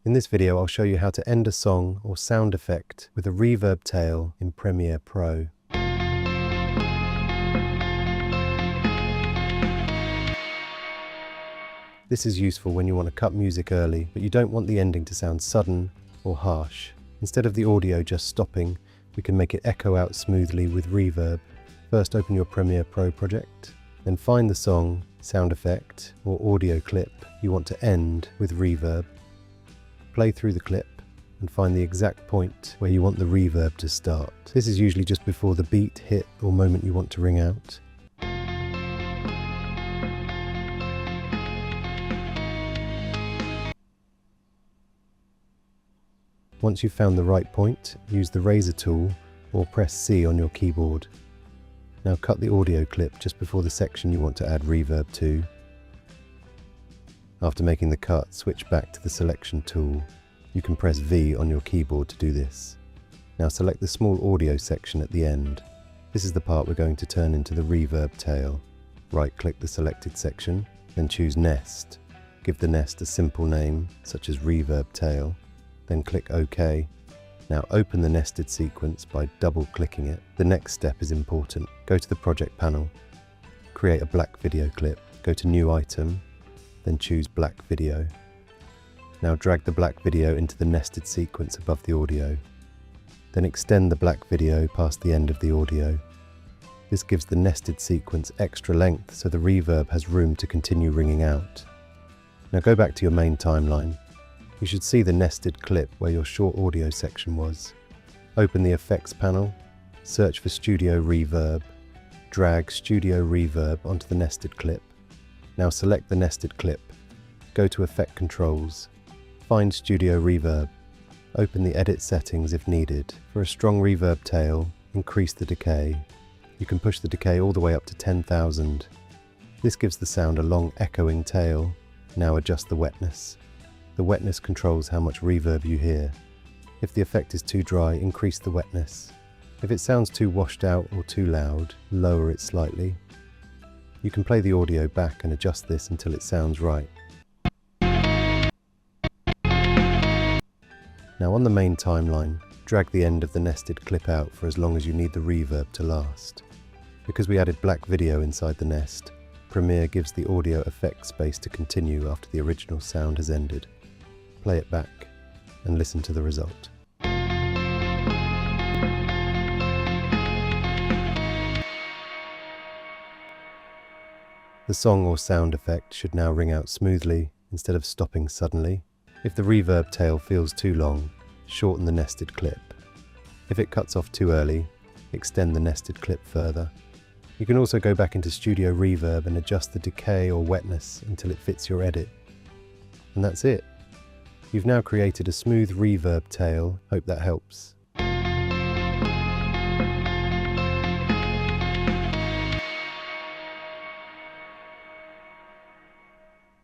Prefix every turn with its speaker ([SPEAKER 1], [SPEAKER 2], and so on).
[SPEAKER 1] In this video, I'll show you how to end a song or sound effect with a reverb tail in Premiere Pro. This is useful when you want to cut music early, but you don't want the ending to sound sudden or harsh. Instead of the audio just stopping, we can make it echo out smoothly with reverb. First, open your Premiere Pro project, then find the song, sound effect, or audio clip you want to end with reverb. Play through the clip and find the exact point where you want the reverb to start. This is usually just before the beat, hit, or moment you want to ring out. Once you've found the right point, use the razor tool or press C on your keyboard. Now cut the audio clip just before the section you want to add reverb to. After making the cut, switch back to the selection tool. You can press V on your keyboard to do this. Now select the small audio section at the end. This is the part we're going to turn into the reverb tail. Right-click the selected section, then choose Nest. Give the nest a simple name, such as reverb tail. Then click OK. Now open the nested sequence by double-clicking it. The next step is important. Go to the project panel, create a black video clip, go to New Item, then choose Black Video. Now drag the black video into the nested sequence above the audio. Then extend the black video past the end of the audio. This gives the nested sequence extra length so the reverb has room to continue ringing out. Now go back to your main timeline. You should see the nested clip where your short audio section was. Open the Effects panel, search for Studio Reverb, drag Studio Reverb onto the nested clip. Now select the nested clip, go to Effect Controls, find Studio Reverb, open the Edit settings if needed. For a strong reverb tail, increase the decay. You can push the decay all the way up to 10,000. This gives the sound a long echoing tail. Now adjust the wetness. The wetness controls how much reverb you hear. If the effect is too dry, increase the wetness. If it sounds too washed out or too loud, lower it slightly. You can play the audio back and adjust this until it sounds right. Now on the main timeline, drag the end of the nested clip out for as long as you need the reverb to last. Because we added black video inside the nest, Premiere gives the audio effect space to continue after the original sound has ended. Play it back and listen to the result. The song or sound effect should now ring out smoothly instead of stopping suddenly. If the reverb tail feels too long, shorten the nested clip. If it cuts off too early, extend the nested clip further. You can also go back into Studio Reverb and adjust the decay or wetness until it fits your edit. And that's it. You've now created a smooth reverb tail. Hope that helps.